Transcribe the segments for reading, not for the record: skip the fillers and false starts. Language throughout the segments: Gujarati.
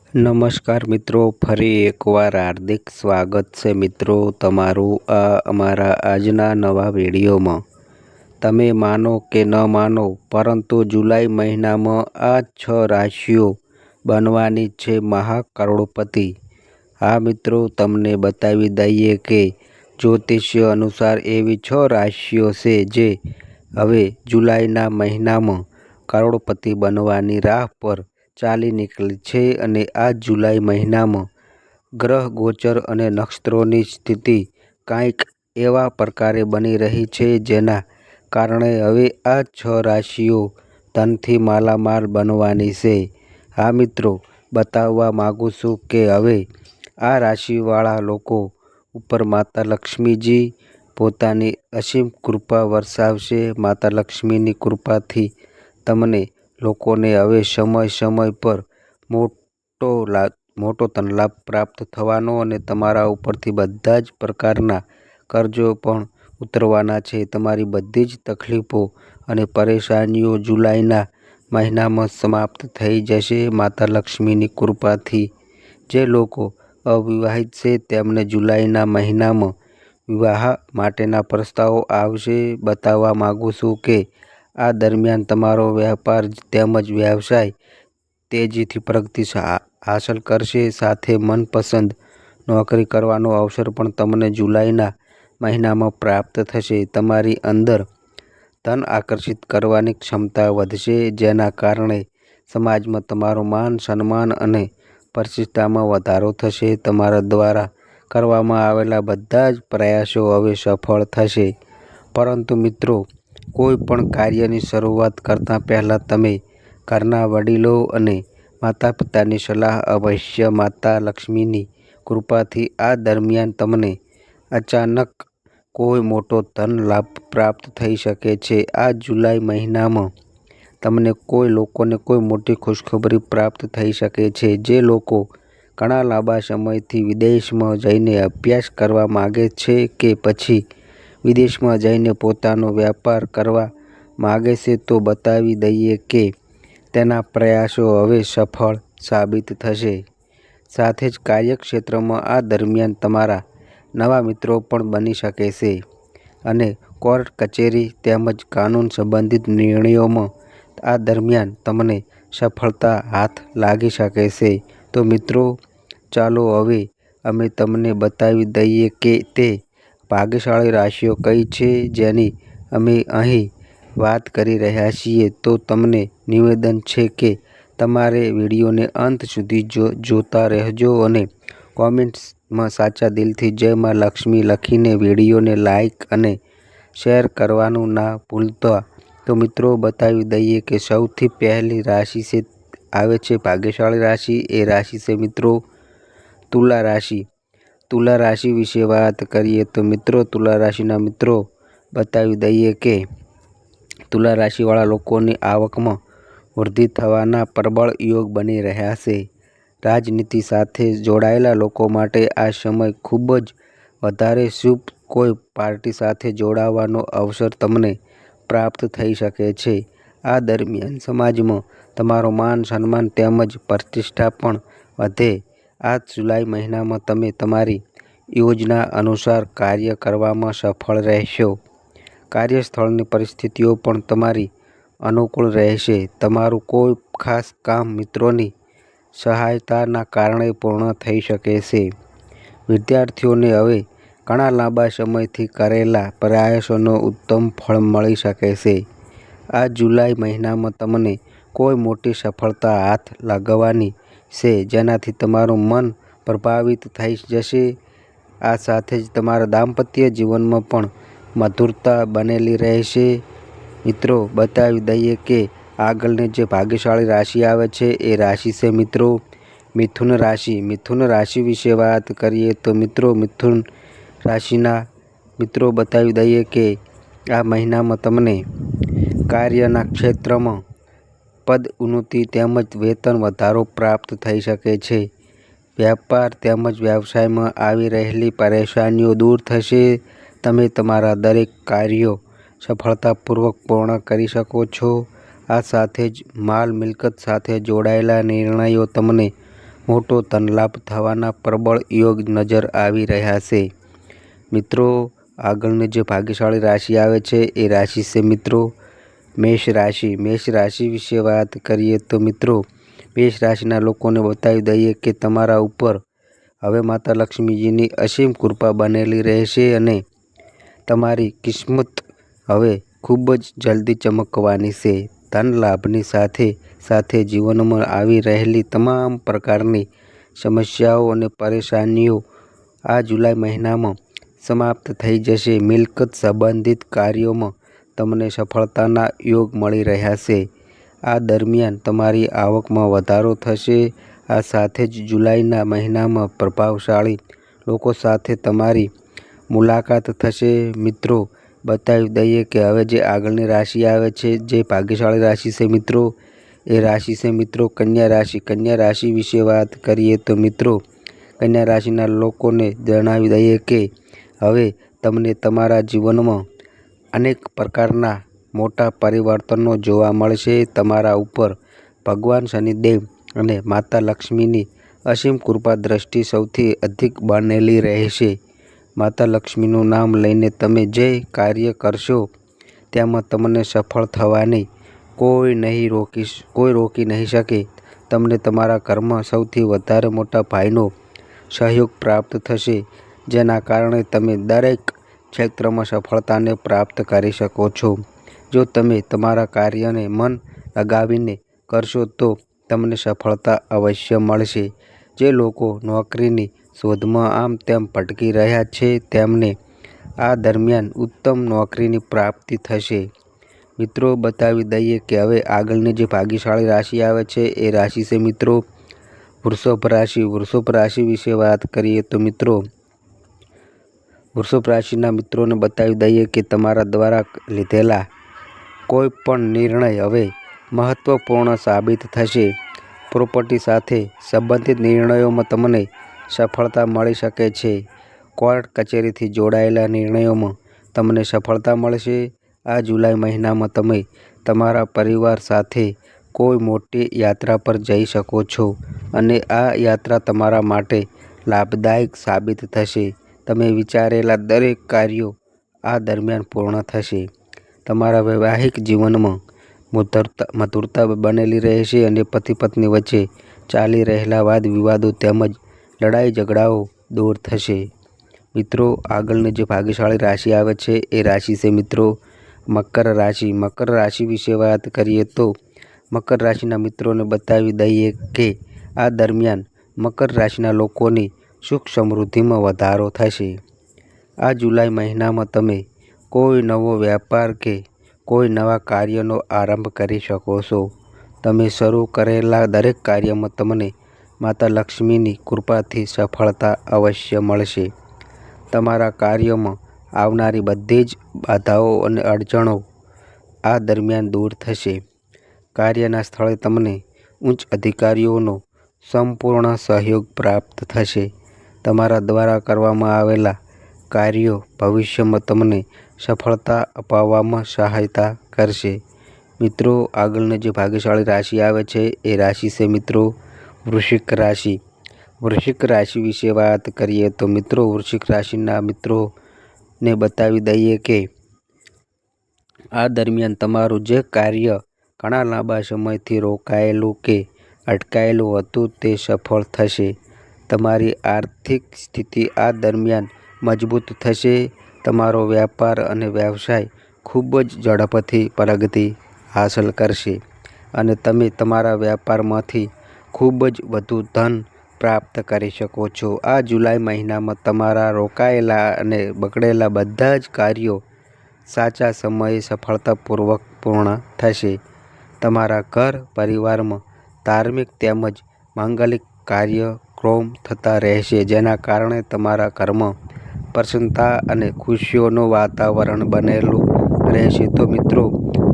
નમસ્કાર મિત્રો, ફરી એકવાર હાર્દિક સ્વાગત છે મિત્રો તમારું અમારા આજના નવા વિડીયોમાં। તમે માનો કે ન માનો, પરંતુ જુલાઈ મહિનામાં આ 6 રાશિઓ બનવાની છે મહાકરોડપતિ। હા મિત્રો, તમને બતાવી દઈએ કે જ્યોતિષીય અનુસાર એવી 6 રાશિઓ છે જે હવે જુલાઈના મહિનામાં કરોડપતિ બનવાની રાહ પર ચાલી નીકળી છે। અને આ જુલાઈ મહિનામાં ગ્રહ ગોચર અને નક્ષત્રોની સ્થિતિ કંઈક એવા પ્રકારે બની રહી છે જેના કારણે હવે આ 6 રાશિઓ ધનથી માલામાલ બનવાની છે। હા મિત્રો, બતાવવા માગું છું કે હવે આ રાશિવાળા લોકો ઉપર માતા લક્ષ્મીજી પોતાની અસીમ કૃપા વરસાવશે। માતા લક્ષ્મીની કૃપાથી તમને લોકોને હવે સમય પર મોટો ધનલાભ પ્રાપ્ત થવાનો અને તમારા ઉપરથી બધા જ પ્રકારના કરજો પણ ઉતરવાના છે। તમારી બધી જ તકલીફો અને પરેશાનીઓ જુલાઈના મહિનામાં સમાપ્ત થઈ જશે માતા લક્ષ્મીની કૃપાથી। જે લોકો અવિવાહિત છે તેમને જુલાઈના મહિનામાં વિવાહ માટેના પ્રસ્તાવો આવશે। બતાવવા માગું છું કે આ દરમિયાન તમારો વ્યાપાર તેમજ વ્યવસાય તેજીથી પ્રગતિ હાંસલ કરશે, સાથે મનપસંદ નોકરી કરવાનો અવસર પણ તમને જુલાઈના મહિનામાં પ્રાપ્ત થશે। તમારી અંદર ધન આકર્ષિત કરવાની ક્ષમતા વધશે, જેના કારણે સમાજમાં તમારું માન સન્માન અને પ્રતિષ્ઠામાં વધારો થશે। તમારા દ્વારા કરવામાં આવેલા બધા જ પ્રયાસો હવે સફળ થશે। પરંતુ મિત્રો, કોઈ પણ કાર્યની શરૂઆત કરતા પહેલા તમે ઘરના વડીલો અને માતા પિતાની સલાહ અવશ્ય માતા લક્ષ્મીની કૃપાથી આ દરમિયાન તમને અચાનક કોઈ મોટો ધન લાભ પ્રાપ્ત થઈ શકે છે। આ જુલાઈ મહિનામાં તમને લોકોને કોઈ મોટી ખુશખબરી પ્રાપ્ત થઈ શકે છે। જે લોકો ઘણા લાંબા સમયથી વિદેશમાં જઈને અભ્યાસ કરવા માગે છે કે પછી વિદેશમાં જઈને પોતાનો વ્યાપાર કરવા માગે છે, તો બતાવી દઈએ કે તેના પ્રયાસો હવે સફળ સાબિત થશે। સાથે જ કાર્યક્ષેત્રમાં આ દરમિયાન તમારા નવા મિત્રો પણ બની શકે છે અને કોર્ટ કચેરી તેમજ કાનૂન સંબંધિત નિર્ણયોમાં આ દરમિયાન તમને સફળતા હાથ લાગી શકે છે। તો મિત્રો, ચાલો હવે અમે તમને બતાવી દઈએ કે તે ભાગ્યશાળી રાશિઓ કઈ છે જેની અમે અહીં વાત કરી રહ્યા છીએ। તો તમને નિવેદન છે કે તમારે વિડીયોને અંત સુધી જોતા રહેજો અને કોમેન્ટ્સમાં સાચા દિલથી જય માં લક્ષ્મી લખીને વિડીયોને લાઇક અને શેર કરવાનું ના ભૂલતા। તો મિત્રો, બતાવી દઈએ કે સૌથી પહેલી રાશિ આવે છે ભાગ્યશાળી રાશિ। એ રાશિ છે મિત્રો તુલા રાશિ। તુલા રાશિ વિશે વાત કરીએ તો મિત્રો, તુલા રાશિના મિત્રો બતાવી દઈએ કે તુલા રાશિવાળા લોકોની આવકમાં વૃદ્ધિ થવાના પ્રબળ યોગ બની રહ્યા છે। રાજનીતિ સાથે જોડાયેલા લોકો માટે આ સમય ખૂબ જ વધારે શુભ, કોઈ પાર્ટી સાથે જોડાવાનો અવસર તમને પ્રાપ્ત થઈ શકે છે। આ દરમિયાન સમાજમાં તમારું માન સન્માન તેમજ પ્રતિષ્ઠા પણ વધે। આ જુલાઈ મહિનામાં તમે તમારી યોજના અનુસાર કાર્ય કરવામાં સફળ રહેશો। કાર્યસ્થળની પરિસ્થિતિઓ પણ તમારી અનુકૂળ રહેશે। તમારું કોઈ ખાસ કામ મિત્રોની સહાયતાના કારણે પૂર્ણ થઈ શકે છે। વિદ્યાર્થીઓને હવે ઘણા લાંબા સમયથી કરેલા પ્રયાસોનું ઉત્તમ ફળ મળી શકે છે। આ જુલાઈ મહિનામાં તમને કોઈ મોટી સફળતા હાથ લાગવાની છે, જેનાથી તમારું મન પ્રભાવિત થઈ જશે। આ સાથે જ તમારા દાંપત્ય જીવનમાં પણ મધુરતા બનેલી રહેશે। મિત્રો, બતાવી દઈએ કે આગળની જે ભાગ્યશાળી રાશિ આવે છે એ રાશિ છે મિત્રો મિથુન રાશિ। મિથુન રાશિ વિશે વાત કરીએ તો મિત્રો, મિથુન રાશિના મિત્રો બતાવી દઈએ કે આ મહિનામાં તમને કાર્યના ક્ષેત્રમાં પદ ઉન્નતિ તેમજ વેતન વધારો પ્રાપ્ત થઈ શકે છે। વ્યાપાર તેમજ વ્યવસાયમાં આવી રહેલી પરેશાનીઓ દૂર થશે। તમે તમારા દરેક કાર્યો સફળતાપૂર્વક પૂર્ણ કરી શકો છો। આ સાથે જ માલ મિલકત સાથે જોડાયેલા નિર્ણયો તમને મોટો ધનલાભ થવાના પ્રબળ યોગ નજર આવી રહ્યા છે. મિત્રો, આગળની જે ભાગ્યશાળી રાશિ આવે છે એ રાશિ છે મિત્રો મેષ રાશિ. મેષ રાશિ વિશે વાત કરીએ તો મિત્રો, મેષ રાશિના લોકોને બતાવી દઈએ કે તમારા ઉપર હવે માતા લક્ષ્મીજીની અસીમ કૃપા બનેલી રહેશે અને તમારી કિસ્મત હવે ખૂબ જ જલ્દી ચમકવાની છે. ધન લાભની સાથે સાથે જીવનમાં આવી રહેલી તમામ પ્રકારની સમસ્યાઓ અને પરેશાનીઓ આ જુલાઈ મહિનામાં સમાપ્ત થઈ જશે. મિલકત સંબંધિત કાર્યોમાં તમને સફળતાના યોગ મળી રહ્યા છે. આ દરમિયાન તમારી આવકમાં વધારો થશે. આ સાથે જ જુલાઈના મહિનામાં પ્રભાવશાળી લોકો સાથે તમારી મુલાકાત થશે. મિત્રો, બતાવી દઈએ કે હવે જે આગળની રાશિ આવે છે, જે ભાગ્યશાળી રાશિ છે મિત્રો, એ રાશિ છે મિત્રો કન્યા રાશિ. કન્યા રાશિ વિશે વાત કરીએ તો મિત્રો, કન્યા રાશિના લોકોને જણાવી દઈએ કે હવે તમને તમારા જીવનમાં અનેક પ્રકારના મોટા પરિવર્તનો જોવા મળશે. તમારા ઉપર ભગવાન શનિદેવ અને માતા લક્ષ્મીની અસીમ કૃપા દ્રષ્ટિ સૌથી અધિક બનેલી રહેશે. માતા લક્ષ્મીનું નામ લઈને તમે જે કાર્ય કરશો તેમાં તમને સફળ થવાની કોઈ રોકી નહીં શકે. તમને તમારા ઘરમાં સૌથી વધારે મોટા ભાઈનો સહયોગ પ્રાપ્ત થશે, જેના કારણે તમે દરેક ક્ષેત્રમાં સફળતાને પ્રાપ્ત કરી શકો છો. જો તમે તમારા કાર્યને મન લગાવીને કરશો તો તમને સફળતા અવશ્ય મળશે. જે લોકો નોકરીની શોધમાં આમ તેમ ભટકી રહ્યા છે તેમને આ દરમિયાન ઉત્તમ નોકરીની પ્રાપ્તિ થશે. મિત્રો, બતાવી દઈએ કે હવે આગળની જે ભાગ્યશાળી રાશિ આવે છે એ રાશિ છે મિત્રો વૃષભ રાશિ. વૃષભ રાશિ વિશે વાત કરીએ તો મિત્રો, વૃષભ રાશિના મિત્રોને બતાવી દઈએ કે તમારા દ્વારા લીધેલા કોઈ પણ નિર્ણય હવે મહત્વપૂર્ણ સાબિત થશે. પ્રોપર્ટી સાથે સંબંધિત નિર્ણયોમાં તમને સફળતા મળી શકે છે. કોર્ટ કચેરીથી જોડાયેલા નિર્ણયોમાં તમને સફળતા મળશે. આ જુલાઈ મહિનામાં તમે તમારા પરિવાર સાથે કોઈ મોટી યાત્રા પર જઈ શકો છો અને આ યાત્રા તમારા માટે લાભદાયક સાબિત થશે. તમે વિચારેલા દરેક કાર્યો આ દરમિયાન પૂર્ણ થશે. તમારા વૈવાહિક જીવનમાં મધુરતા બનેલી રહેશે અને પતિ પત્ની વચ્ચે ચાલી રહેલા વાદ વિવાદો તેમજ લડાઈ ઝઘડાઓ દૂર થશે. મિત્રો, આગળની જે ભાગ્યશાળી રાશિ આવે છે એ રાશિ છે મિત્રો મકર રાશિ. મકર રાશિ વિશે વાત કરીએ તો મકર રાશિના મિત્રોને બતાવી દઈએ કે આ દરમિયાન મકર રાશિના લોકોની સુખ સમૃદ્ધિમાં વધારો થશે. આ જુલાઈ મહિનામાં તમે કોઈ નવો વ્યાપાર કે કોઈ નવા કાર્યનો આરંભ કરી શકો છો. તમે શરૂ કરેલા દરેક કાર્યમાં તમને માતા લક્ષ્મીની કૃપાથી સફળતા અવશ્ય મળશે. તમારા કાર્યોમાં આવનારી બધી જ બાધાઓ અને અડચણો આ દરમિયાન દૂર થશે. કાર્યના સ્થળે તમને ઉચ્ચ અધિકારીઓનો સંપૂર્ણ સહયોગ પ્રાપ્ત થશે. તમારા દ્વારા કરવામાં આવેલા કાર્યો ભવિષ્યમાં તમને સફળતા અપાવવામાં સહાયતા કરશે. મિત્રો, આગળની જે ભાગ્યશાળી રાશિ આવે છે એ રાશિ છે મિત્રો વૃશ્ચિક રાશિ. વૃશ્ચિક રાશિ વિશે વાત કરીએ તો મિત્રો, વૃશ્ચિક રાશિના મિત્રોને બતાવી દઈએ કે આ દરમિયાન તમારું જે કાર્ય ઘણા લાંબા સમયથી રોકાયેલું કે અટકાયેલું હતું તે સફળ થશે. તમારી આર્થિક સ્થિતિ આ દરમિયાન મજબૂત થશે. તમારો વ્યાપાર અને વ્યવસાય ખૂબ જ ઝડપથી પ્રગતિ હાંસલ કરશે અને તમે તમારા વ્યાપારમાંથી ખૂબ જ વધુ ધન પ્રાપ્ત કરી શકો છો. આ જુલાઈ મહિનામાં તમારા રોકાયેલા અને બગડેલા બધા જ કાર્યો સાચા સમયે સફળતાપૂર્વક પૂર્ણ થશે. તમારા ઘર પરિવારમાં ધાર્મિક તેમજ માંગલિક કાર્યક્રમ થતા રહેશે, જેના કારણે તમારા ઘરમાં પ્રસન્નતા અને ખુશીઓનું વાતાવરણ બનેલું રહેશે. તો મિત્રો,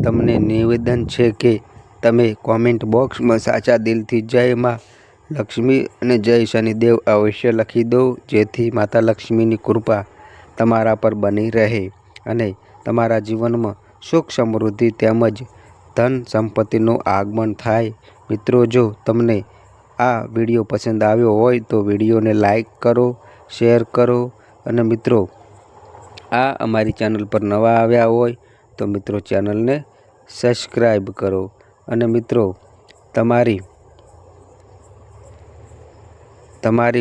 તમને નિવેદન છે કે તમે કોમેન્ટ બોક્સમાં સાચા દિલથી જય માં લક્ષ્મી અને જય શનિદેવ અવશ્ય લખી દો, જેથી માતા લક્ષ્મીની કૃપા તમારા પર બની રહે અને તમારા જીવનમાં સુખ સમૃદ્ધિ તેમજ ધન સંપત્તિનું આગમન થાય. મિત્રો, જો તમને આ વિડીયો પસંદ આવ્યો હોય તો વિડીયોને લાઈક કરો, શેર કરો અને મિત્રો આ અમારી ચેનલ પર નવા આવ્યા હોય તો મિત્રો ચેનલને સબસ્ક્રાઈબ કરો અને મિત્રો તમારી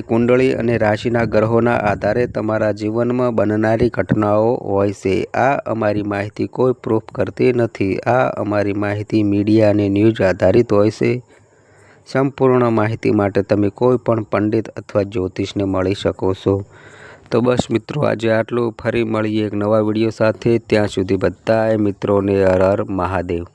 કુંડળી અને રાશિના ગ્રહોના આધારે તમારા જીવનમાં બનનારી ઘટનાઓ હોય છે. આ અમારી માહિતી કોઈ પ્રૂફ કરતી નથી. આ અમારી માહિતી મીડિયા અને ન્યૂઝ આધારિત હોય છે. સંપૂર્ણ માહિતી માટે તમે કોઈ પણ પંડિત અથવા જ્યોતિષને મળી શકો છો. તો બસ મિત્રો આજે આટલું. ફરી મળીએ એક નવા વિડીયો સાથે. ત્યાં સુધી બધાય મિત્રોને હર હર મહાદેવ.